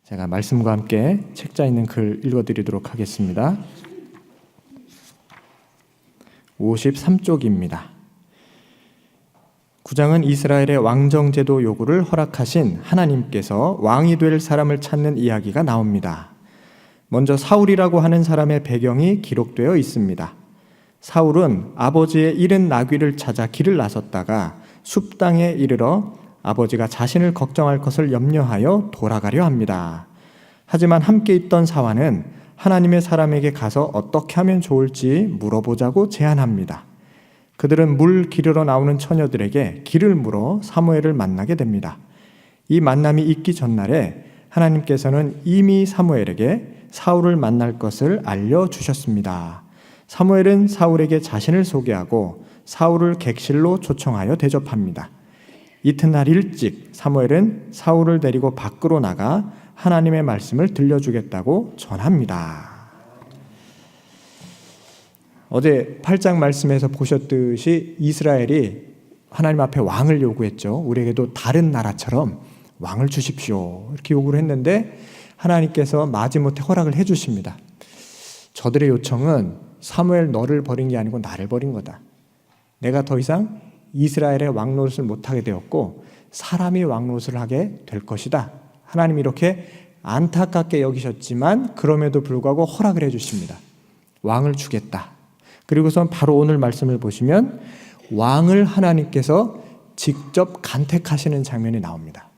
제가 말씀과 함께 책자 있는 글 읽어드리도록 하겠습니다. 53쪽입니다. 9장은 이스라엘의 왕정제도 요구를 허락하신 하나님께서 왕이 될 사람을 찾는 이야기가 나옵니다. 먼저 사울이라고 하는 사람의 배경이 기록되어 있습니다. 사울은 아버지의 잃은 나귀를 찾아 길을 나섰다가 숲 땅에 이르러 아버지가 자신을 걱정할 것을 염려하여 돌아가려 합니다. 하지만 함께 있던 사환은 하나님의 사람에게 가서 어떻게 하면 좋을지 물어보자고 제안합니다. 그들은 물 기르러 나오는 처녀들에게 길을 물어 사무엘을 만나게 됩니다. 이 만남이 있기 전날에 하나님께서는 이미 사무엘에게 사울을 만날 것을 알려주셨습니다. 사무엘은 사울에게 자신을 소개하고 사울을 객실로 초청하여 대접합니다. 이튿날 일찍 사무엘은 사울을 데리고 밖으로 나가 하나님의 말씀을 들려주겠다고 전합니다. 어제 8장 말씀에서 보셨듯이 이스라엘이 하나님 앞에 왕을 요구했죠. 우리에게도 다른 나라처럼 왕을 주십시오. 이렇게 요구를 했는데 하나님께서 마지못해 허락을 해주십니다. 저들의 요청은 사무엘 너를 버린 게 아니고 나를 버린 거다. 내가 더 이상 이스라엘의 왕 노릇을 못하게 되었고 사람이 왕 노릇을 하게 될 것이다. 하나님이 이렇게 안타깝게 여기셨지만 그럼에도 불구하고 허락을 해주십니다. 왕을 주겠다. 그리고선 바로 오늘 말씀을 보시면 왕을 하나님께서 직접 간택하시는 장면이 나옵니다.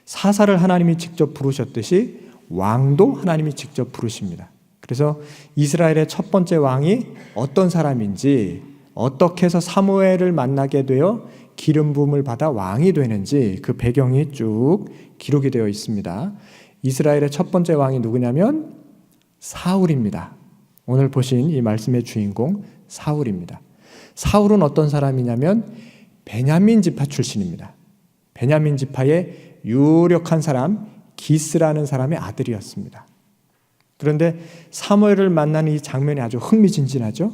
사사를 하나님이 직접 부르셨듯이 왕도 하나님이 직접 부르십니다. 그래서 이스라엘의 첫 번째 왕이 어떤 사람인지, 어떻게 해서 사무엘을 만나게 되어 기름 부음을 받아 왕이 되는지 그 배경이 쭉 기록이 되어 있습니다. 이스라엘의 첫 번째 왕이 누구냐면 사울입니다. 오늘 보신 이 말씀의 주인공 사울입니다. 사울은 어떤 사람이냐면 베냐민 지파 출신입니다. 베냐민 지파의 유력한 사람 기스라는 사람의 아들이었습니다. 그런데 사무엘을 만나는 이 장면이 아주 흥미진진하죠.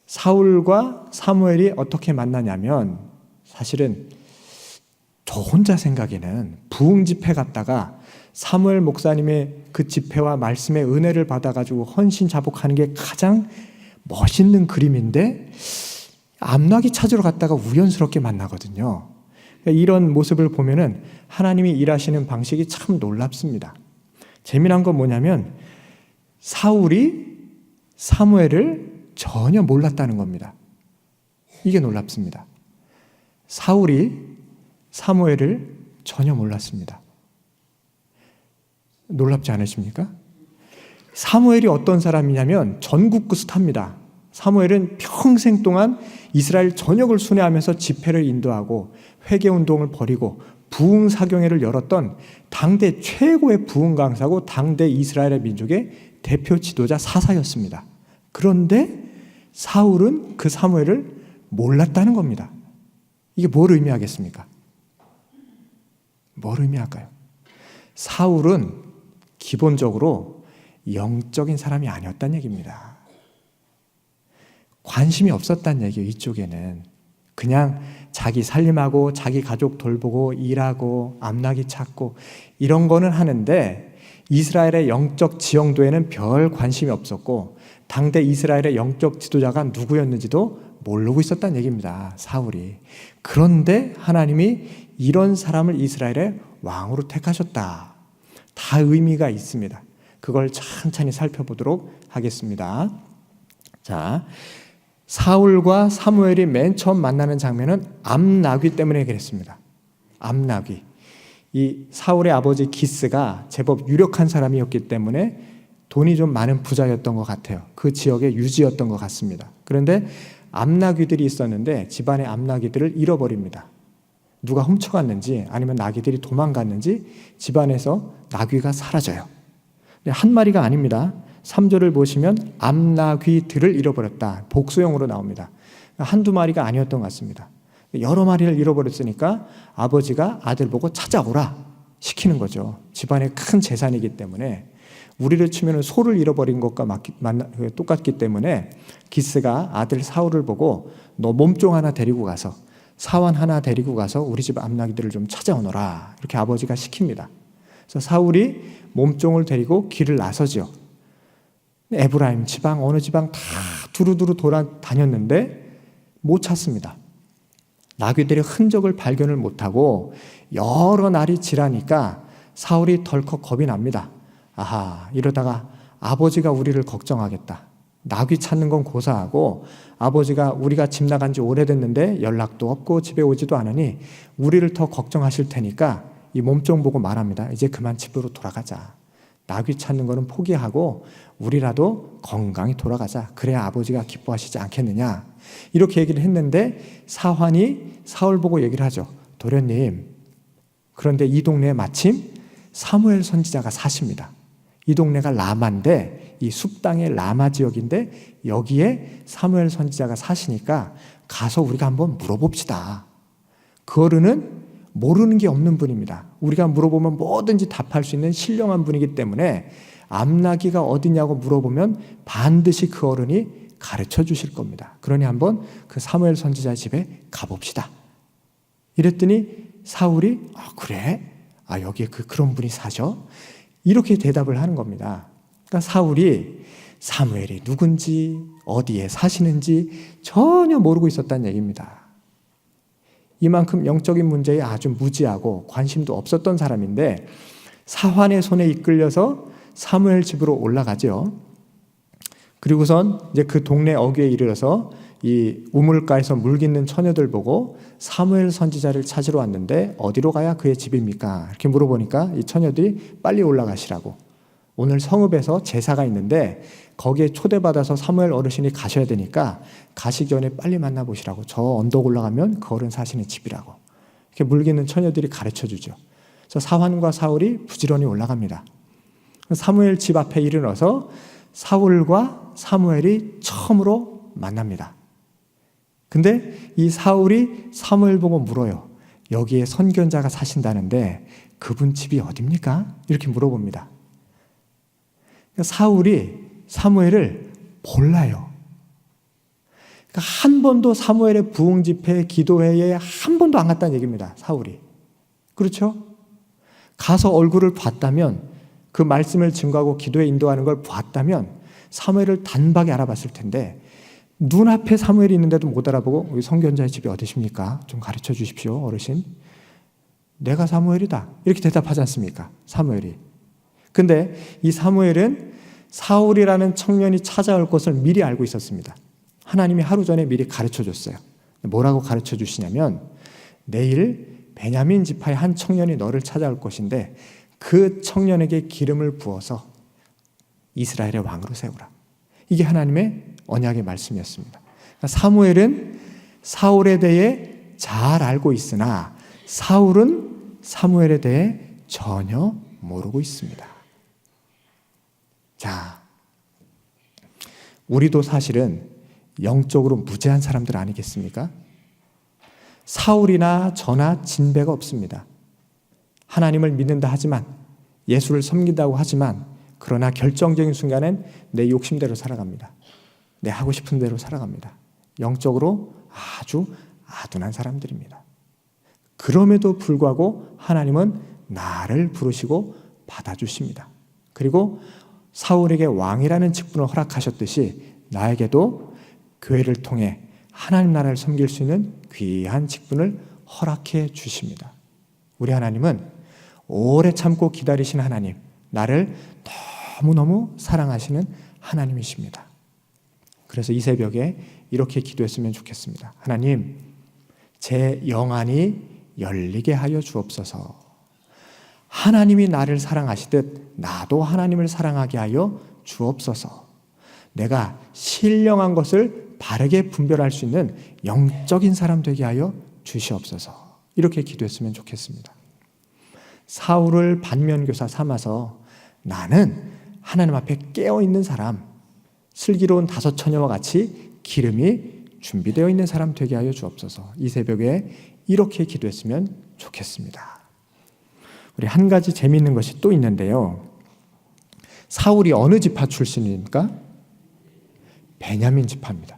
사울과 사무엘이 어떻게 만나냐면 사실은 저 혼자 생각에는 부흥 집회 갔다가 사무엘 목사님의 그 집회와 말씀의 은혜를 받아가지고 헌신 자복하는 게 가장 멋있는 그림인데 암나귀 찾으러 갔다가 우연스럽게 만나거든요. 이런 모습을 보면은 하나님이 일하시는 방식이 참 놀랍습니다. 재미난 건 뭐냐면 사울이 사무엘을 전혀 몰랐다는 겁니다. 이게 놀랍습니다. 사울이 사무엘을 전혀 몰랐습니다. 놀랍지 않으십니까? 사무엘이 어떤 사람이냐면 전국구 스타입니다. 사무엘은 평생 동안 이스라엘 전역을 순회하면서 집회를 인도하고 회개운동을 벌이고 부흥사경회를 열었던 당대 최고의 부흥 강사고 당대 이스라엘의 민족의 대표 지도자 사사였습니다. 그런데 사울은 그 사무엘을 몰랐다는 겁니다. 이게 뭘 의미하겠습니까? 뭘 의미할까요? 사울은 기본적으로 영적인 사람이 아니었다는 얘기입니다. 관심이 없었다는 얘기예요. 이쪽에는 그냥 자기 살림하고 자기 가족 돌보고 일하고 암나귀 찾고 이런 거는 하는데 이스라엘의 영적 지형도에는 별 관심이 없었고 당대 이스라엘의 영적 지도자가 누구였는지도 모르고 있었다는 얘기입니다. 사울이. 그런데 하나님이 이런 사람을 이스라엘의 왕으로 택하셨다. 다 의미가 있습니다. 그걸 천천히 살펴보도록 하겠습니다. 자, 사울과 사무엘이 맨 처음 만나는 장면은 암나귀 때문에 그랬습니다. 암나귀. 이 사울의 아버지 기스가 제법 유력한 사람이었기 때문에 돈이 좀 많은 부자였던 것 같아요. 그 지역의 유지였던 것 같습니다. 그런데 암나귀들이 있었는데 집안의 암나귀들을 잃어버립니다. 누가 훔쳐갔는지 아니면 나귀들이 도망갔는지 집안에서 나귀가 사라져요. 한 마리가 아닙니다. 3절을 보시면 암나귀들을 잃어버렸다. 복수형으로 나옵니다. 한두 마리가 아니었던 것 같습니다. 여러 마리를 잃어버렸으니까 아버지가 아들 보고 찾아오라 시키는 거죠. 집안의 큰 재산이기 때문에 우리를 치면 소를 잃어버린 것과 똑같기 때문에 기스가 아들 사울을 보고 너 몸종 하나 데리고 가서 사환 하나 데리고 가서 우리 집 암나귀들을 좀 찾아오너라 이렇게 아버지가 시킵니다. 그래서 사울이 몸종을 데리고 길을 나서죠. 에브라임 지방, 어느 지방 다 두루두루 돌아다녔는데 못 찾습니다. 나귀들의 흔적을 발견을 못하고 여러 날이 지나니까 사울이 덜컥 겁이 납니다. 아하, 이러다가 아버지가 우리를 걱정하겠다. 나귀 찾는 건 고사하고 아버지가 우리가 집 나간 지 오래됐는데 연락도 없고 집에 오지도 않으니 우리를 더 걱정하실 테니까 이 몸종 보고 말합니다. 이제 그만 집으로 돌아가자. 나귀 찾는 거는 포기하고 우리라도 건강히 돌아가자. 그래야 아버지가 기뻐하시지 않겠느냐. 이렇게 얘기를 했는데 사환이 사울 보고 얘기를 하죠. 도련님, 그런데 이 동네에 마침 사무엘 선지자가 사십니다. 이 동네가 라마인데 이 숲땅의 라마 지역인데 여기에 사무엘 선지자가 사시니까 가서 우리가 한번 물어봅시다. 그 어른은 모르는 게 없는 분입니다. 우리가 물어보면 뭐든지 답할 수 있는 신령한 분이기 때문에 암나귀가 어디냐고 물어보면 반드시 그 어른이 가르쳐 주실 겁니다. 그러니 한번 그 사무엘 선지자 집에 가봅시다. 이랬더니 사울이 그래? 여기에 그런 분이 사셔? 이렇게 대답을 하는 겁니다. 그러니까 사울이 사무엘이 누군지 어디에 사시는지 전혀 모르고 있었다는 얘기입니다. 이만큼 영적인 문제에 아주 무지하고 관심도 없었던 사람인데 사환의 손에 이끌려서 사무엘 집으로 올라가죠. 그리고선 이제 그 동네 어귀에 이르러서 이 우물가에서 물 깃는 처녀들 보고 사무엘 선지자를 찾으러 왔는데 어디로 가야 그의 집입니까? 이렇게 물어보니까 이 처녀들이 빨리 올라가시라고. 오늘 성읍에서 제사가 있는데 거기에 초대받아서 사무엘 어르신이 가셔야 되니까 가시기 전에 빨리 만나보시라고. 저 언덕 올라가면 그 어른 사시는 집이라고. 이렇게 물 깃는 처녀들이 가르쳐주죠. 그래서 사환과 사울이 부지런히 올라갑니다. 사무엘 집 앞에 이르러서 사울과 사무엘이 처음으로 만납니다. 근데 이 사울이 사무엘 보고 물어요. 여기에 선견자가 사신다는데 그분 집이 어딥니까? 이렇게 물어봅니다. 사울이 사무엘을 몰라요. 그러니까 한 번도 사무엘의 부흥 집회, 기도회에 한 번도 안 갔다는 얘기입니다. 사울이. 그렇죠? 가서 얼굴을 봤다면 그 말씀을 증거하고 기도에 인도하는 걸 봤다면 사무엘을 단박에 알아봤을 텐데 눈앞에 사무엘이 있는데도 못 알아보고 우리 선견자의 집이 어디십니까? 좀 가르쳐 주십시오, 어르신. 내가 사무엘이다. 이렇게 대답하지 않습니까? 사무엘이. 근데 이 사무엘은 사울이라는 청년이 찾아올 것을 미리 알고 있었습니다. 하나님이 하루 전에 미리 가르쳐 줬어요. 뭐라고 가르쳐 주시냐면 내일 베냐민 지파의 한 청년이 너를 찾아올 것인데 그 청년에게 기름을 부어서 이스라엘의 왕으로 세우라. 이게 하나님의 언약의 말씀이었습니다. 사무엘은 사울에 대해 잘 알고 있으나 사울은 사무엘에 대해 전혀 모르고 있습니다. 자, 우리도 사실은 영적으로 무죄한 사람들 아니겠습니까? 사울이나 저나 진배가 없습니다. 하나님을 믿는다 하지만 예수를 섬긴다고 하지만 그러나 결정적인 순간엔 내 욕심대로 살아갑니다. 내 하고 싶은 대로 살아갑니다. 영적으로 아주 아둔한 사람들입니다. 그럼에도 불구하고 하나님은 나를 부르시고 받아주십니다. 그리고 사울에게 왕이라는 직분을 허락하셨듯이 나에게도 교회를 통해 하나님 나라를 섬길 수 있는 귀한 직분을 허락해 주십니다. 우리 하나님은 오래 참고 기다리신 하나님, 나를 너무너무 사랑하시는 하나님이십니다. 그래서 이 새벽에 이렇게 기도했으면 좋겠습니다. 하나님, 제 영안이 열리게 하여 주옵소서. 하나님이 나를 사랑하시듯 나도 하나님을 사랑하게 하여 주옵소서. 내가 신령한 것을 바르게 분별할 수 있는 영적인 사람 되게 하여 주시옵소서. 이렇게 기도했으면 좋겠습니다. 사울을 반면교사 삼아서 나는 하나님 앞에 깨어있는 사람, 슬기로운 다섯 처녀와 같이 기름이 준비되어 있는 사람 되게 하여 주옵소서. 이 새벽에 이렇게 기도했으면 좋겠습니다. 우리 한 가지 재미있는 것이 또 있는데요. 사울이 어느 지파 출신입니까? 베냐민 지파입니다.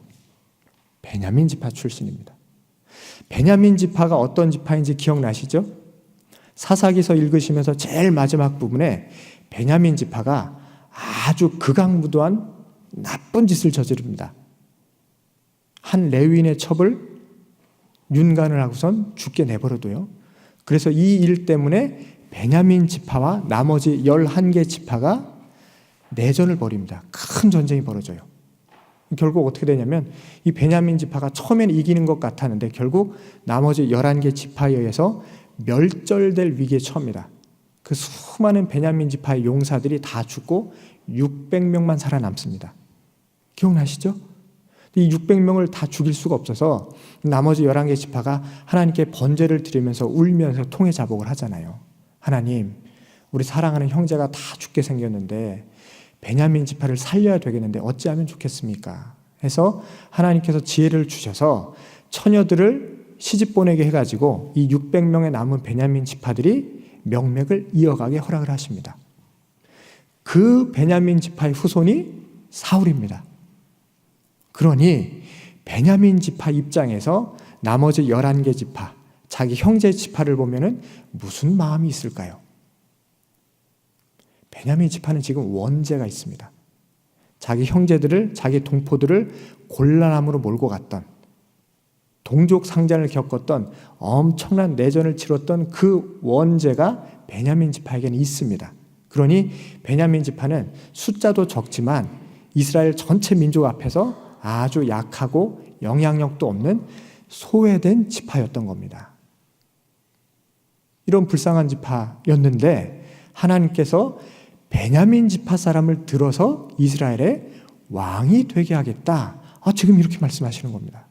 베냐민 지파 출신입니다. 베냐민 지파가 어떤 지파인지 기억나시죠? 사사기서 읽으시면서 제일 마지막 부분에 베냐민 지파가 아주 극악무도한 나쁜 짓을 저지릅니다. 한 레위인의 첩을 윤간을 하고선 죽게 내버려둬요. 그래서 이 일 때문에 베냐민 지파와 나머지 11개 지파가 내전을 벌입니다. 큰 전쟁이 벌어져요. 결국 어떻게 되냐면 이 베냐민 지파가 처음에는 이기는 것 같았는데 결국 나머지 11개 지파에 의해서 멸절될 위기에 처합니다. 그 수많은 베냐민 지파의 용사들이 다 죽고 600명만 살아남습니다. 기억나시죠? 이 600명을 다 죽일 수가 없어서 나머지 11개 지파가 하나님께 번제를 드리면서 울면서 통회자복을 하잖아요. 하나님, 우리 사랑하는 형제가 다 죽게 생겼는데 베냐민 지파를 살려야 되겠는데 어찌하면 좋겠습니까? 해서 하나님께서 지혜를 주셔서 처녀들을 시집 보내게 해가지고 이 600명의 남은 베냐민 지파들이 명맥을 이어가게 허락을 하십니다. 그 베냐민 지파의 후손이 사울입니다. 그러니 베냐민 지파 입장에서 나머지 11개 지파, 자기 형제 지파를 보면은 무슨 마음이 있을까요? 베냐민 지파는 지금 원죄가 있습니다. 자기 형제들을, 자기 동포들을 곤란함으로 몰고 갔던, 동족 상잔을 겪었던, 엄청난 내전을 치렀던 그 원죄가 베냐민 지파에게는 있습니다. 그러니 베냐민 지파는 숫자도 적지만 이스라엘 전체 민족 앞에서 아주 약하고 영향력도 없는 소외된 지파였던 겁니다. 이런 불쌍한 지파였는데 하나님께서 베냐민 지파 사람을 들어서 이스라엘의 왕이 되게 하겠다. 지금 이렇게 말씀하시는 겁니다.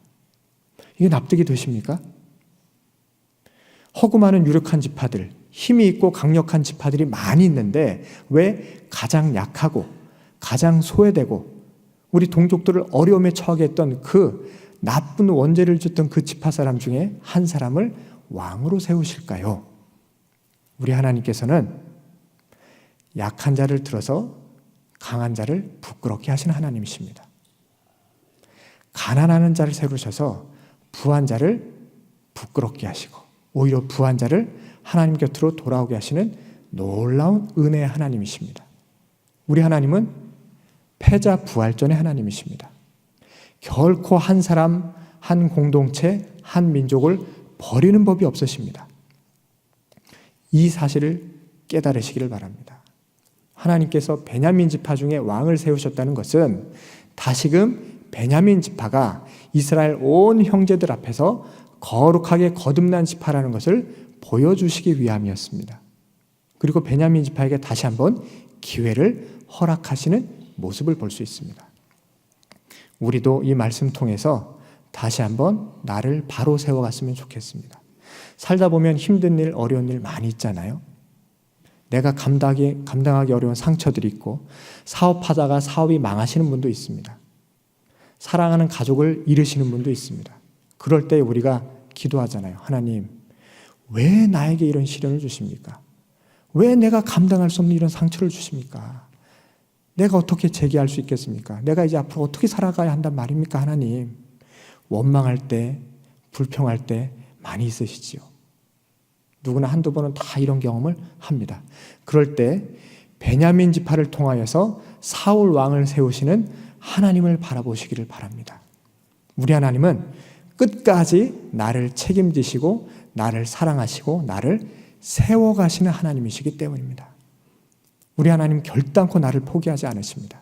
이게 납득이 되십니까? 허구 많은 유력한 지파들, 힘이 있고 강력한 지파들이 많이 있는데 왜 가장 약하고 가장 소외되고 우리 동족들을 어려움에 처하게 했던 그 나쁜 원죄를 줬던 그 지파 사람 중에 한 사람을 왕으로 세우실까요? 우리 하나님께서는 약한 자를 들어서 강한 자를 부끄럽게 하시는 하나님이십니다. 가난하는 자를 세우셔서 부한 자를 부끄럽게 하시고 오히려 부한 자를 하나님 곁으로 돌아오게 하시는 놀라운 은혜의 하나님이십니다. 우리 하나님은 패자 부활전의 하나님이십니다. 결코 한 사람, 한 공동체, 한 민족을 버리는 법이 없으십니다. 이 사실을 깨달으시기를 바랍니다. 하나님께서 베냐민 지파 중에 왕을 세우셨다는 것은 다시금 베냐민 지파가 이스라엘 온 형제들 앞에서 거룩하게 거듭난 지파라는 것을 보여주시기 위함이었습니다. 그리고 베냐민 지파에게 다시 한번 기회를 허락하시는 모습을 볼 수 있습니다. 우리도 이 말씀 통해서 다시 한번 나를 바로 세워갔으면 좋겠습니다. 살다 보면 힘든 일, 어려운 일 많이 있잖아요. 내가 감당하기 어려운 상처들이 있고 사업하다가 사업이 망하시는 분도 있습니다. 사랑하는 가족을 잃으시는 분도 있습니다. 그럴 때 우리가 기도하잖아요. 하나님, 왜 나에게 이런 시련을 주십니까? 왜 내가 감당할 수 없는 이런 상처를 주십니까? 내가 어떻게 재기할 수 있겠습니까? 내가 이제 앞으로 어떻게 살아가야 한단 말입니까? 하나님, 원망할 때, 불평할 때 많이 있으시지요. 누구나 한두 번은 다 이런 경험을 합니다. 그럴 때 베냐민 지파를 통하여서 사울 왕을 세우시는 하나님을 바라보시기를 바랍니다. 우리 하나님은 끝까지 나를 책임지시고 나를 사랑하시고 나를 세워가시는 하나님이시기 때문입니다. 우리 하나님 결단코 나를 포기하지 않으십니다.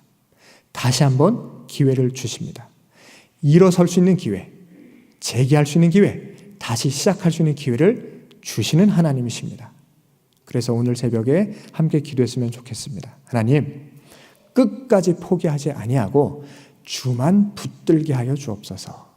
다시 한번 기회를 주십니다. 일어설 수 있는 기회, 재기할 수 있는 기회, 다시 시작할 수 있는 기회를 주시는 하나님이십니다. 그래서 오늘 새벽에 함께 기도했으면 좋겠습니다. 하나님, 끝까지 포기하지 아니하고 주만 붙들게 하여 주옵소서.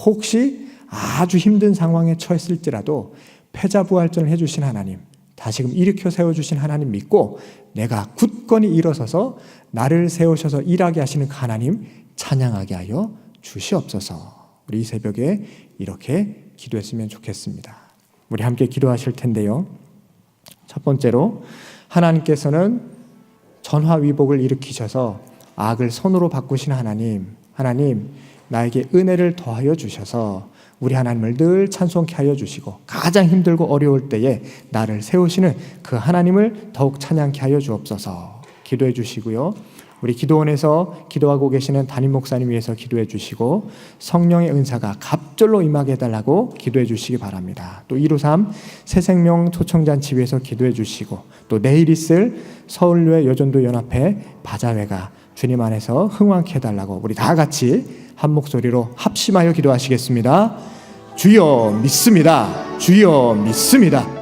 혹시 아주 힘든 상황에 처했을지라도 패자부활전을 해주신 하나님, 다시금 일으켜 세워주신 하나님 믿고 내가 굳건히 일어서서 나를 세우셔서 일하게 하시는 그 하나님 찬양하게 하여 주시옵소서. 우리 이 새벽에 이렇게 기도했으면 좋겠습니다. 우리 함께 기도하실 텐데요. 첫 번째로 하나님께서는 전화위복을 일으키셔서 악을 선으로 바꾸신 하나님, 나에게 은혜를 더하여 주셔서 우리 하나님을 늘 찬송케 하여 주시고 가장 힘들고 어려울 때에 나를 세우시는 그 하나님을 더욱 찬양케 하여 주옵소서. 기도해 주시고요. 우리 기도원에서 기도하고 계시는 담임 목사님 위해서 기도해 주시고 성령의 은사가 갑절로 임하게 해달라고 기도해 주시기 바랍니다. 또 153 새생명 초청잔치 위해서 기도해 주시고 또 내일 있을 서울교회 여전도 연합회 바자회가 주님 안에서 흥왕케 해달라고 우리 다 같이 한 목소리로 합심하여 기도하시겠습니다. 주여 믿습니다. 주여 믿습니다.